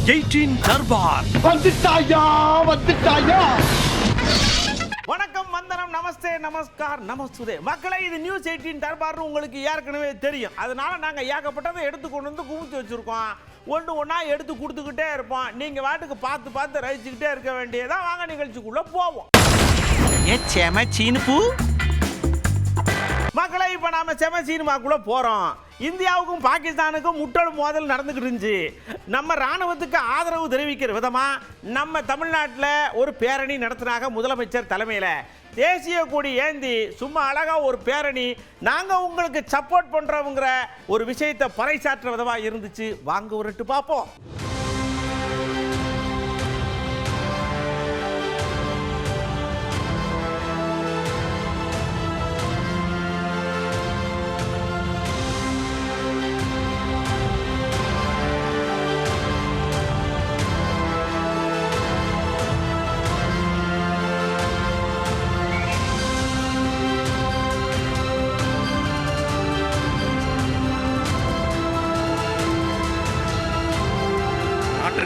18 தர்பார் வந்துட்டாயா. வணக்கம், வந்தனம், நமஸ்தே, நமஸ்கார், நமஸ்துதே. மக்களை, இது நியூஸ் 18 தர்பார்னு உங்களுக்கு ஏற்கனவே தெரியும். அதனால நாங்கள் ஏகப்பட்டதை எடுத்து கொண்டு வந்து குவித்து வச்சுருக்கோம். ஒன்று ஒன்றா எடுத்து கொடுத்துக்கிட்டே இருப்போம். நீங்கள் வாட்டுக்கு பார்த்து ரசிச்சுக்கிட்டே இருக்க வேண்டியதான். வாங்க நிகழ்ச்சிக்குள்ளே போவோம். மக்களை, இப்போ நாம செம சினிமாக்குள்ளே போகிறோம். இந்தியாவுக்கும் பாகிஸ்தானுக்கும் முட்டல் மோதல் நடந்துக்கிட்டு இருந்துச்சு. நம்ம ராணுவத்துக்கு ஆதரவு தெரிவிக்கிற விதமாக நம்ம தமிழ்நாட்டில் ஒரு பேரணி நடத்தினாங்க முதலமைச்சர் தலைமையில். தேசிய கொடி ஏந்தி சும்மா அழகா ஒரு பேரணி. நாங்கள் உங்களுக்கு சப்போர்ட் பண்ணுறோங்கிற ஒரு விஷயத்தை பறைசாற்ற விதமாக இருந்துச்சு. வாங்க ஒரு பார்ப்போம்.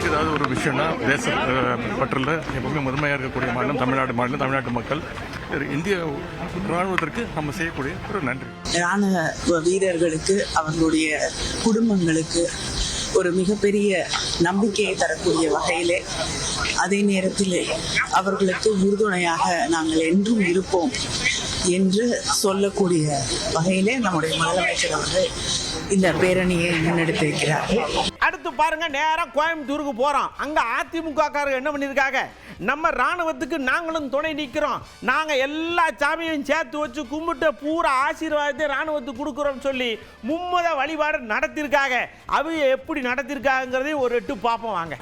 ஏதாவது ஒரு விஷயம்னா தேச பற்றில் எப்பவுமே முதன்மையாக இருக்கக்கூடிய மாநிலம் தமிழ்நாட்டு மக்கள் இந்திய ராணுவத்திற்கு நம்ம செய்யக்கூடிய ஒரு நன்றி. ராணுவ வீரர்களுக்கு அவர்களுடைய குடும்பங்களுக்கு ஒரு மிகப்பெரிய நம்பிக்கையை தரக்கூடிய வகையிலே, அதே நேரத்தில் அவர்களுக்கு உறுதுணையாக நாங்கள் என்றும் இருப்போம் என்று சொல்லக்கூடிய வகையிலே நம்முடைய முதலமைச்சர் அவர்கள் இந்த பேரணியை முன்னெடுத்திருக்கிறார். அடுத்து பாருங்க, நேரம் கோயம்புத்தூருக்கு போறோம். அங்க அதிமுகக்காரங்க என்ன பண்ணிருக்காங்க, நம்ம ராணுவத்துக்கு நாங்களும் துணை நிற்கிறோம், நாங்க எல்லா சாமியையும் சேர்த்து வச்சு கும்பிட்டு பூரா ஆசீர்வாதத்தை ராணுவத்துக்கு கொடுக்குறோம் சொல்லி மும்மத வழிபாடு நடத்திருக்காங்க. அவங்க எப்படி நடத்திருக்காங்கிறதையும் ஒரு எட்டு பார்ப்போம் வாங்க.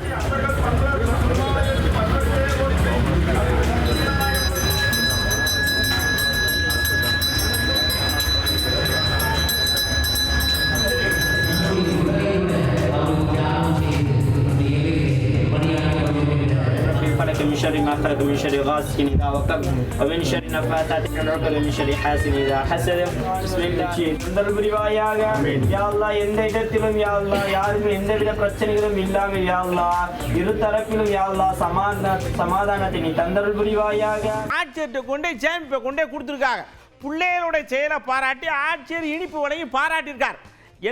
من شر ما خلق من شر غاسق إذا وقب ومن شر النفاثات في العقد ومن شر حاسد إذا حسد. بسم الله. முதல் புரிவாயாக யா அல்லாஹ், எந்த இடத்திலும் யா அல்லாஹ் யாருக்கும் எந்தவித பிரச்சனைகளும் இல்லாமல் யா அல்லாஹ் இரு தரப்பிலும் யா அல்லாஹ் சமாதானத்தை நீ தந்தருள் புரிவாயாக. ஆட்சியர்கிட்ட கொண்டே சேமிப்பை கொண்டே கொடுத்துருக்காங்க. பிள்ளைகளோட செயலை பாராட்டி ஆட்சியர் இனிப்பு வலையும் பாராட்டியிருக்கார்.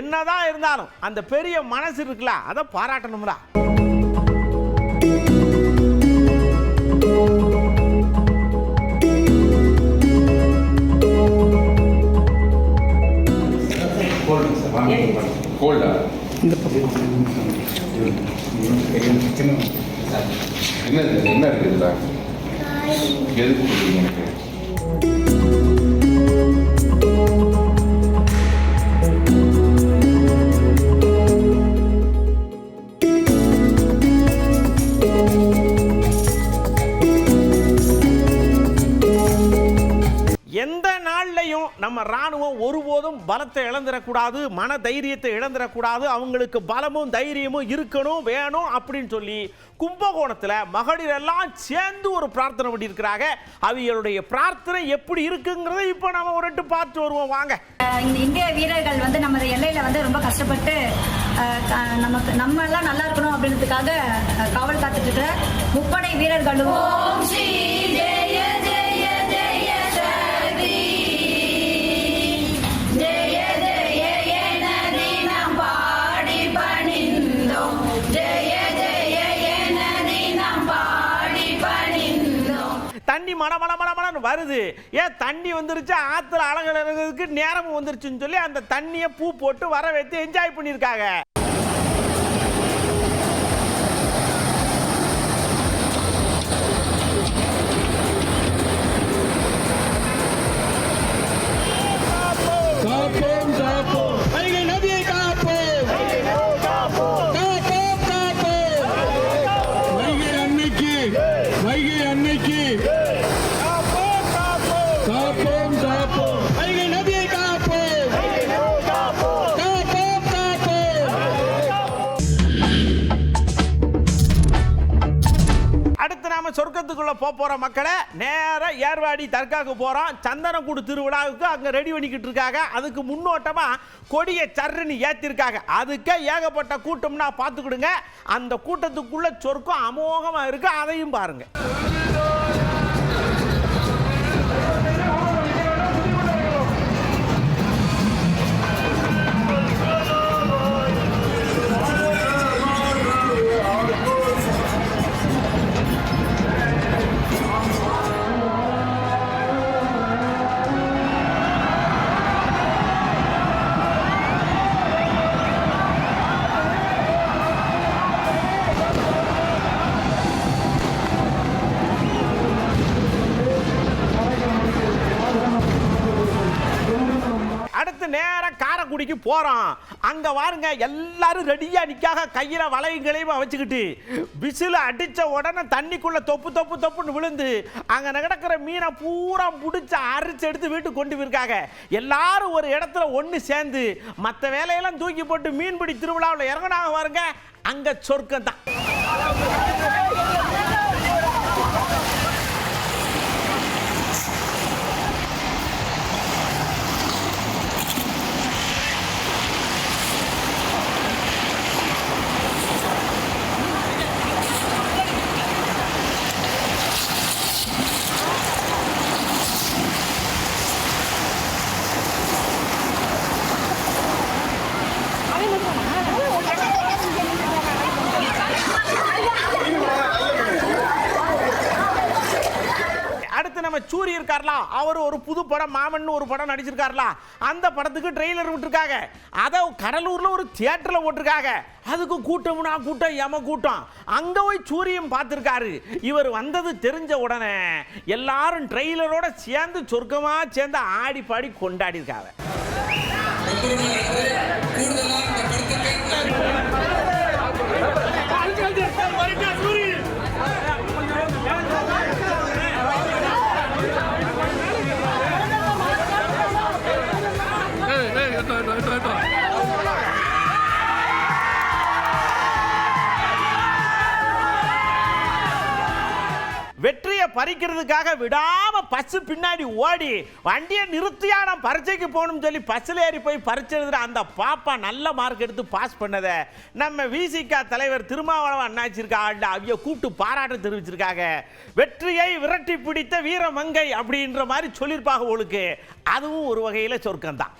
என்னதான் இருந்தாலும் அந்த பெரிய மனசு இருக்குல்ல, அதை பாராட்டணும்ல. என்ன இருக்குதுல்ல, எதுக்கு எனக்கு எந்த நாள்லையும் நம்ம ராணுவம் ஒருபோதும் பலத்தை இழந்துடக்கூடாது, மன தைரியத்தை இழந்துடக்கூடாது, அவங்களுக்கு பலமும் தைரியமும் இருக்கணும் வேணும் அப்படின்னு சொல்லி கும்பகோணத்தில் மகளிர் எல்லாம் சேர்ந்து ஒரு பிரார்த்தனை பண்ணியிருக்கிறாங்க. அவங்களுடைய பிரார்த்தனை எப்படி இருக்குங்கிறத இப்போ நம்ம ஒரு எட்டு பார்த்து வருவோம் வாங்க. இந்த இந்திய வீரர்கள் வந்து நம்ம எல்லையில ரொம்ப கஷ்டப்பட்டு நம்ம எல்லாம் நல்லா இருக்கணும் அப்படின்றதுக்காக காவல் காத்துட்டு இருக்கிற முப்படை வீரர்களும் தண்ணி மடமடமடமடன்னு வருது. ஏன் தண்ணி வந்துருச்சு, ஆற்றுல அழகு இறங்குறதுக்கு நேரமும் வந்துருச்சுன்னு சொல்லி அந்த தண்ணியை பூ போட்டு வர வைத்து என்ஜாய் பண்ணியிருக்காங்க. ஊருக்குள்ளே போகிற மக்களை நேராக ஏர்வாடி தர்காவுக்கு போகிறோம். சந்தனக்கூடு திருவிழாவுக்கு அங்கே ரெடி பண்ணிக்கிட்டு இருக்காங்க. அதுக்கு முன்னோட்டமாக கொடியை சர்ன்னு ஏற்றிருக்காங்க. அதுக்கே ஏகப்பட்ட கூட்டம்னா பார்த்துக்கிடுங்க. அந்த கூட்டத்துக்குள்ளே சொர்க்கம் அமோகமாக இருக்கு. அதையும் பாருங்க. அடுத்து நேரம் காரைக்குடிக்கு போறோம். அங்க பாருங்க எல்லாரும் ரெடியா நிக்காக. கையில வளையங்களையும் வச்சுக்கிட்டு விசில அடிச்ச உடனே தண்ணிக்குள்ள தொப்பு தொப்பு தொப்புன்னு விழுந்து அங்க நடக்கிற மீனை பூரா பிடிச்சு அரிச்சு எடுத்து வீட்டுக்கு கொண்டு போயிருக்காங்க. எல்லாரும் ஒரு இடத்துல ஒண்ணு சேர்ந்து மற்ற வேலையெல்லாம் தூக்கி போட்டு மீன்பிடி திருவிழாவில் இறங்கினாங்க பாருங்க. அங்க சொர்க்கம் தான். நம்ம சூரி இருக்கார்ல, அவர் ஒரு புது படம் மாமன் ஒரு படம் நடிச்சிருக்கார்ல, அந்த படத்துக்கு ட்ரெய்லர் விட்டுருக்காங்க. அதை கடலூர்ல ஒரு தியேட்டர்ல போட்டிருக்காங்க. அதுக்கு கூட்டம்னா கூட்டம், யம கூட்டம். அங்க போய் சூரியும் பார்த்திருக்காரு. இவர் வந்தது தெரிஞ்ச உடனே எல்லாரும் ட்ரெய்லரோட சேர்ந்து சொர்க்கமா சேர்ந்து ஆடி பாடி கொண்டாடி இருக்காங்க. வெற்றியை பறிக்கிறதுக்காக விடாம பஸ் பின்னாடி ஓடி வண்டியை நிறுத்தியான பரீட்சைக்கு போகணும்னு சொல்லி பஸ்ஸில் ஏறி போய் பரீட்சை எழுதுற அந்த பாப்பா நல்ல மார்க் எடுத்து பாஸ் பண்ணதை நம்ம விசிக தலைவர் திருமாவளவன் அண்ணாச்சிருக்கா அவைய கூப்பிட்டு பாராட்டு தெரிவிச்சிருக்காங்க. வெற்றியை விரட்டி பிடித்த வீரமங்கை அப்படின்ற மாதிரி சொல்லியிருப்பாங்க உங்களுக்கு. அதுவும் ஒரு வகையில் சொர்க்கம் தான்.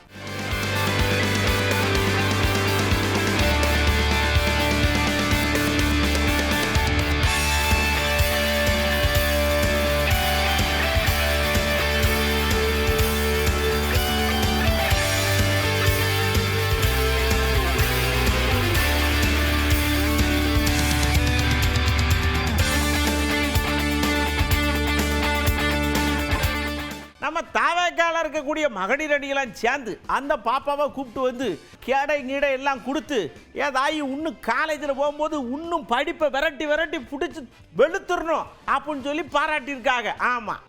நம்ம தாவேக்கால இருக்கக்கூடிய மகளிர் அணியெல்லாம் சேர்ந்து அந்த பாப்பாவை கூப்பிட்டு வந்து கேடை கீடை எல்லாம் கொடுத்து ஏதாயி இன்னும் காலேஜில் போகும்போது இன்னும் படிப்பை விரட்டி விரட்டி பிடிச்சி வெளுத்துடணும் அப்படின்னு சொல்லி பாராட்டியிருக்காங்க. ஆமாம்,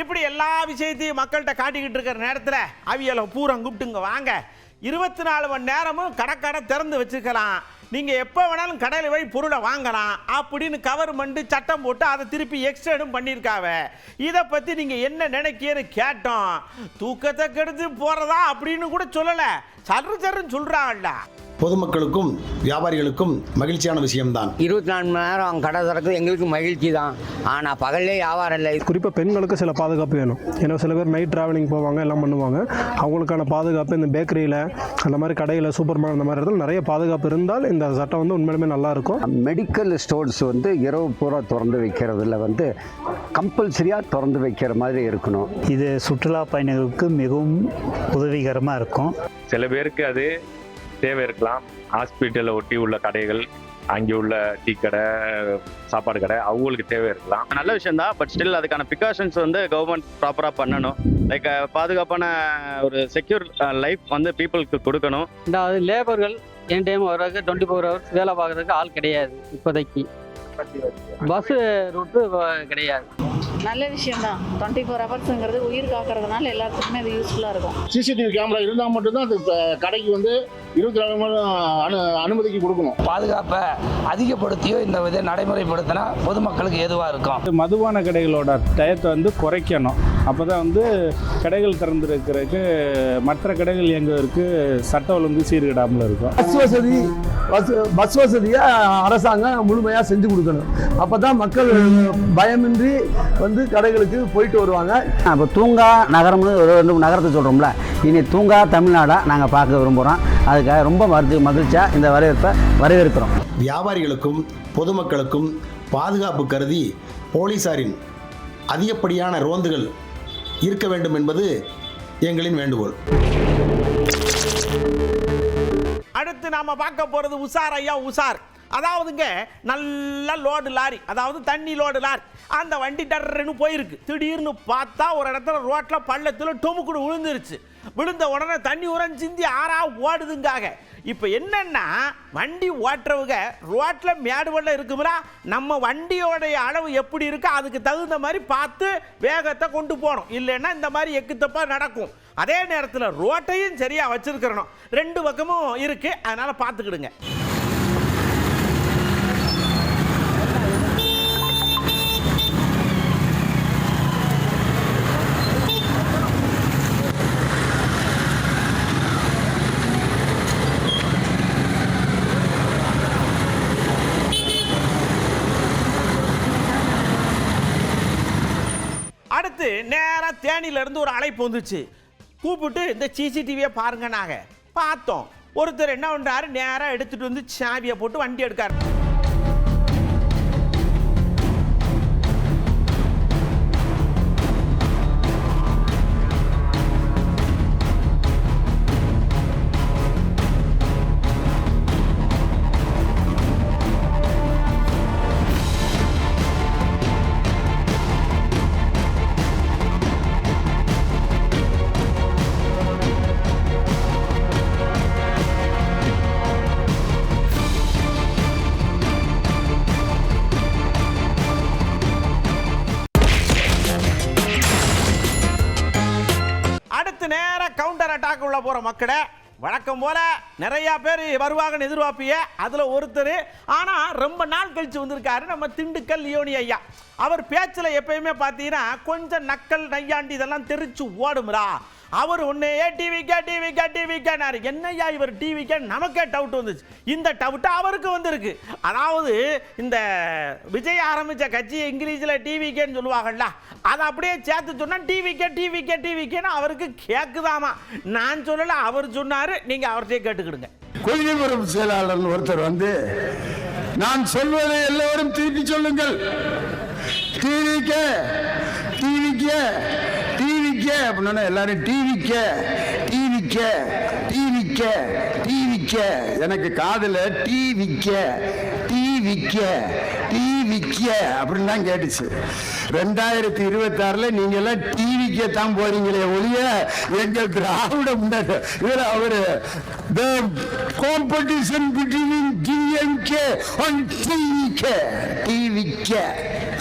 இப்படி எல்லா விஷயத்தையும் மக்கள்கிட்ட காட்டிக்கிட்டு இருக்கிற நேரத்தில் அவியலை பூரா கூப்பிட்டுங்க வாங்க, 24 மணி நேரமும் கடை திறந்து வச்சுக்கலாம், நீங்கள் எப்போ வேணாலும் கடையில் போய் பொருளை வாங்கலாம் அப்படின்னு கவர்மெண்ட் சட்டம் போட்டு அதை திருப்பி எக்ஸ்டெண்டும் பண்ணியிருக்காவ. இதை பற்றி நீங்கள் என்ன நினைக்கிறேன்னு கேட்டோம். தூக்கத்தை கெடுத்து போகிறதா அப்படின்னு கூட சொல்லலை, சர்ன்னு சொல்கிறாங்கல்ல. பொதுமக்களுக்கும் வியாபாரிகளுக்கும் மகிழ்ச்சியான விஷயம்தான். 24 மணி நேரம் கடை திறக்கிறது எங்களுக்கு மகிழ்ச்சி தான். ஆனால் பகல்லே வியாபாரம் இல்லை. குறிப்பாக பெண்களுக்கு சில பாதுகாப்பு வேணும். ஏன்னா சில பேர் நைட் ட்ராவலிங் போவாங்க, எல்லாம் பண்ணுவாங்க. அவங்களுக்கான பாதுகாப்பு இந்த பேக்கரியில் அந்த மாதிரி கடையில் சூப்பர் மார்க்கெட் அந்த மாதிரி இடத்துல நிறைய பாதுகாப்பு இருந்தால் இந்த சட்டம் வந்து உண்மையிலுமே நல்லாயிருக்கும். மெடிக்கல் ஸ்டோர்ஸ் வந்து இரவு பூரா திறந்து வைக்கிறதுல வந்து கம்பல்சரியாக திறந்து வைக்கிற மாதிரி இருக்கணும். இது சுற்றுலா பயணிகளுக்கு மிகவும் உதவிகரமாக இருக்கும். சில பேருக்கு அது தேவை இருக்கலாம். ஹாஸ்பிட்டலை ஒட்டி உள்ள கடைகள் அங்கே உள்ள டீ கடை, சாப்பாடு கடை அவங்களுக்கு தேவை இருக்கலாம். நல்ல விஷயம் தான். பட் ஸ்டில் அதுக்கான ப்ரிகாஷன்ஸ் வந்து கவர்மெண்ட் ப்ராப்பராக பண்ணணும். லைக் பாதுகாப்பான ஒரு செக்யூர் லைஃப் வந்து பீப்புளுக்கு கொடுக்கணும். ரெண்டாவது லேபர்கள் என் டைம் வர்றதுக்கு 24 hours வேலை பார்க்குறதுக்கு ஆள் கிடையாது. இப்போதைக்கு பஸ்ஸு ரூட்டு கிடையாது. நல்ல விஷயம் தான். 24 hours உயிர் காக்கிறதுனால எல்லாத்துக்குமே அது யூஸ்ஃபுல்லாக இருக்கும். சிசிடிவி கேமரா இருந்தால் மட்டும்தான் அது கடைக்கு வந்து 24 மணி நேரம் அனுமதிக்கு கொடுக்கணும். பாதுகாப்பை அதிகப்படுத்தியோ இந்த விதை நடைமுறைப்படுத்தினா பொதுமக்களுக்கு ஏதுவாக இருக்கும். மதுபான கடைகளோட டயத்தை வந்து குறைக்கணும். அப்போ தான் வந்து கடைகள் திறந்துருக்கிறதுக்கு மற்ற கடைகள் இயங்குவதற்கு சட்ட ஒழுங்கு சீர்கிடாமல் இருக்கும். பஸ் வசதியை அரசாங்கம் முழுமையாக செஞ்சு கொடுக்கணும். அப்போ தான் மக்கள் பயமின்றி வந்து கடைகளுக்கு போயிட்டு வருவாங்க. இப்போ தூங்கா நகரம்னு ஒரு 2 நகரத்தை சொல்கிறோம்ல, இனி தூங்கா தமிழ்நாடாக நாங்கள் பார்க்க விரும்புகிறோம். அதுக்காக ரொம்ப மகிழ்ச்சியாக இந்த வரவேற்கிறோம். வியாபாரிகளுக்கும் பொதுமக்களுக்கும் பாதுகாப்பு கருதி போலீசாரின் அதிகப்படியான ரோந்துகள் இருக்க வேண்டும் என்பது எங்களின் வேண்டுகோள். அடுத்து நாம பார்க்க போறது உஷார் ஐயா உஷார். அதாவதுங்க நல்ல லோடு லாரி, அதாவது தண்ணி லோடு லாரி, அந்த வண்டி டர்ன்னு போயிருக்கு. திடீர்னு பார்த்தா ஒரு இடத்துல ரோட்ல பள்ளத்தில் டொமுக்குடு விழுந்துருச்சு. விழுந்த உடனே தண்ணி உரம் சிந்தி ஆறா ஓடுதுங்காக. இப்போ என்னன்னா வண்டி ஓட்டுறவங்க ரோட்ல மேடு பள்ளம் இருக்குங்களா, நம்ம வண்டியோடைய அளவு எப்படி இருக்கோ அதுக்கு தகுந்த மாதிரி பார்த்து வேகத்தை கொண்டு போகணும். இல்லைன்னா இந்த மாதிரி எக்குத்தப்பா நடக்கும். அதே நேரத்தில் ரோட்டையும் சரியாக வச்சிருக்கிறணும். 2 பக்கமும் இருக்கு, அதனால பார்த்துக்கிடுங்க. அடுத்து நேராக தேனியிலேருந்து ஒரு அழைப்பு வந்துச்சு. கூப்பிட்டு இந்த சிசிடிவியை பாருங்க. நாங்கள் பார்த்தோம். ஒருத்தர் என்ன பண்ணுறாரு, நேராக எடுத்துகிட்டு வந்து சாவியை போட்டு வண்டி எடுக்காரு. நேராக கவுண்டர் அட்டாக் உள்ள போகிற மக்களை வழக்கம் போல நிறையா பேர் வருவாங்கன்னு எதிர்பார்ப்பிய. அதில் ஒருத்தர் ஆனால் ரொம்ப நாள் கழித்து வந்திருக்காரு, நம்ம திண்டுக்கல் லியோனி ஐயா. அவர் பேச்சில் எப்பயுமே பார்த்தீங்கன்னா கொஞ்சம் நக்கல் நையாண்டி இதெல்லாம் தெரிச்சு ஓடும்ரா. அவர் ஒன்னே டிவிக்கேனாரு. என்னையா இவர் டிவிக்கே, நமக்கே டவுட் வந்துச்சு. இந்த டவுட்டு அவருக்கு வந்திருக்கு. அதாவது இந்த விஜய் ஆரம்பித்த கட்சி இங்கிலீஷில் டிவிக்கேன்னு சொல்லுவாங்கல்ல, அதை அப்படியே சேர்த்து சொன்னால் டிவிக்கேன்னு அவருக்கு கேட்குதாமா. நான் சொல்லலை, அவர் சொன்னார். நீங்கள் அவர்கிட்டே கேட்டுக்கிடுங்க. கொள்கைபுரம் செயலாளர் ஒருத்தர் வந்து, நான் சொல்வதை எல்லோரும் திருப்பி சொல்லுங்கள், டிவிக்கே அப்படின்னா எல்லாரும் டிவிக்கே. எனக்கு காதுல டிவிக்க அப்படின்னு தான் கேட்டுச்சு. 2026 நீங்க எல்லாம் டிவிக்கே தான் போறீங்களே ஒழிய எங்க திராவிட முன்னேற்ற இதுல அவரு the competition between DMK and டிவிக்க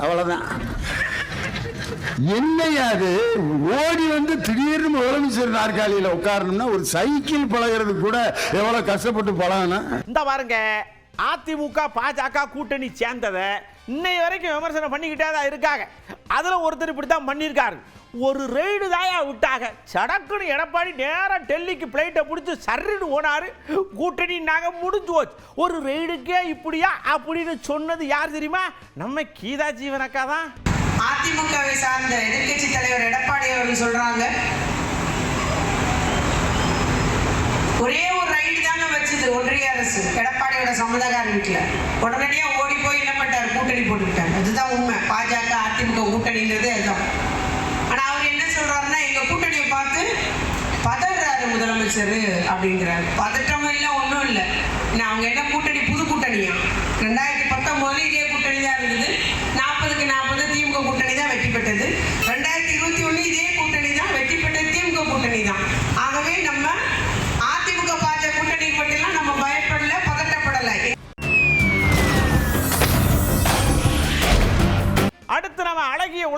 அவ்வளவுதான். என்னையாது ஓடி வந்து திடீர்னு முதலமைச்சர் நாற்காலியில் உட்காரணும்னா ஒரு சைக்கிள் பழகிறது கூட எவ்வளவு கஷ்டப்பட்டு பழகணும். இந்த பாருங்க, அதிமுக பாஜக கூட்டணி சேர்ந்ததை இன்னை வரைக்கும் விமர்சனம் பண்ணிக்கிட்டே தான் இருக்காங்க. அதில் ஒருத்தர் இப்படி தான் பண்ணியிருக்காரு. ஒரு ரெய்டு தாயா விட்டாங்க. சடக்குன்னு எடப்பாடி நேராக டெல்லிக்கு பிளைட்டை பிடிச்சி சர்ன்னு ஓனாரு. கூட்டணி நாங்கள் முடிஞ்சு போச்சு. ஒரு ரெய்டுக்கே இப்படியா அப்படின்னு சொன்னது யார் தெரியுமா? நம்ம கீதா ஜீவனக்கா தான். அதிமுகவை சார்ந்த எதிர்கட்சி தலைவர் எடப்பாடி அவர்கள் சொல்றாங்க, ஒரே ஒரு ரைடு தாங்க வச்சது ஒன்றிய அரசு எடப்பாடியோட சம்மதக்கார வீட்டுல. உடனடியா ஓடி போய் என்ன பண்ணிட்டாரு, கூட்டணி போட்டுக்கிட்டாரு. அதுதான் உண்மை. பாஜக அதிமுக கூட்டணின்றது அதுதான். ஆனா அவர் என்ன சொல்றாருன்னா, எங்க கூட்டணியை பார்த்து பதறாரு முதலமைச்சர் அப்படிங்கிறாரு. பதற்றம் இல்லை, ஒன்றும் இல்லை. அவங்க என்ன கூட்டணி, புது கூட்டணியா?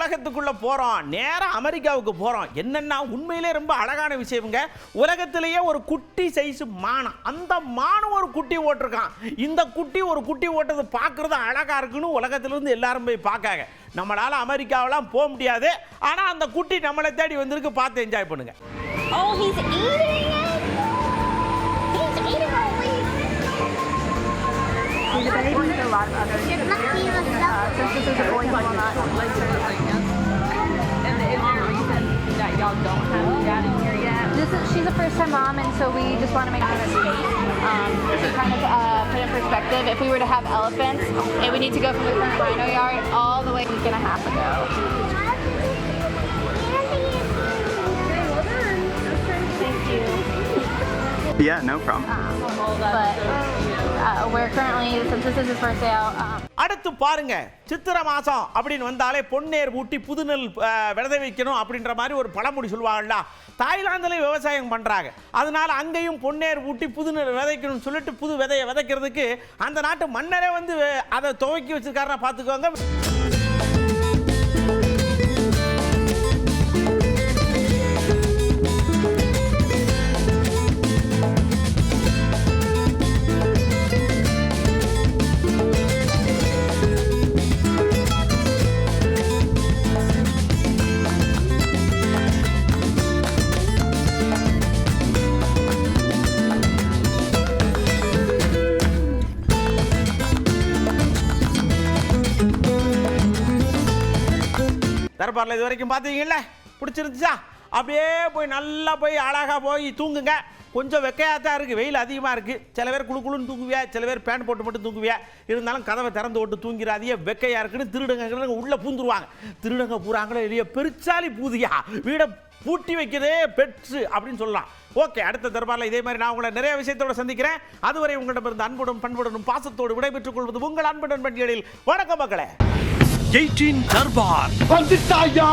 உலகத்துக்குள்ள போறோம், நேரா அமெரிக்காவுக்கு போறோம். என்னன்னா உண்மையிலே ரொம்ப அழகான விஷயம்ங்க. உலகத்திலேயே ஒரு குட்டி சைஸ் மானம், அந்த மானம் ஒரு குட்டி ஓட்டிருக்கான். இந்த குட்டி ஒரு குட்டி ஓட்டது பார்க்கறது அழகா இருக்குன்னு உலகத்திலிருந்து எல்லாரும் போய் பார்க்காங்க. நம்மளால அமெரிக்காவெல்லாம் போக முடியாது, ஆனா அந்த குட்டி நம்மளை தேடி வந்திருக்கு. பார்த்து என்ஜாய் பண்ணுங்க. Oh, he's eating it. He's eating our leaf. He's a baby. There's a lot of other since this is a boy, he will not. And is there a reason that y'all don't have dad in here yet? She's a first-time mom, and so we just want to make sure to kind of put in perspective. If we were to have elephants, it would need to go from the current rhino yard all the way a week and a half ago. Yeah, no problem. But we're currently, since this is his first day out. அடுத்து பாருங்க, சித்திரை மாசம் அப்படின்னு வந்தாலே பொன்னேர் ஊட்டி புதுநெல் விதை வைக்கணும் அப்படின்ற மாதிரி ஒரு பழமொழி சொல்லுவாங்கல்ல. தாய்லாந்தில் விவசாயம் பண்றாங்க, அதனால அங்கேயும் பொன்னேர் ஊட்டி புதுநெல் விதைக்கணும்னு சொல்லிட்டு புது விதையை விதைக்கிறதுக்கு அந்த நாட்டு மன்னரே வந்து அதை துவக்கி வச்சிருக்காருன்னா பார்த்துக்கோங்க. தர்பாரில் இது வரைக்கும் பார்த்தீங்கல்ல, பிடிச்சிருந்துச்சா? அப்படியே போய் நல்லா போய் அழகாக போய் தூங்குங்க. கொஞ்சம் வெக்கையாக தான் இருக்குது, வெயில் அதிகமாக இருக்குது. சில பேர் குழுன்னு தூங்குவியா, சில பேர் பேண்ட் போட்டு மட்டும் தூங்குவியா. இருந்தாலும் கதவை திறந்து விட்டு தூங்கிறாதியே, வெக்கையாக இருக்குன்னு திருடங்க உள்ளே பூந்துருவாங்க. திருடங்க பூராங்களோ இல்லையோ, பெருச்சாலி பூதியா வீடை பூட்டி வைக்கிறதே பெட்ஸு அப்படின்னு சொல்லலாம். ஓகே, அடுத்த தர்பாரில் இதே மாதிரி நான் உங்களை நிறைய விஷயத்தோட சந்திக்கிறேன். அதுவரை உங்களிடமிருந்து அன்புடன் பண்புடனும் பாசத்தோடு விடைபெற்றுக் கொள்வது உங்கள் அன்புடன் பண்டிகையில். வணக்கம் மக்களே. 18 தர்பார் வந்துட்டாயா.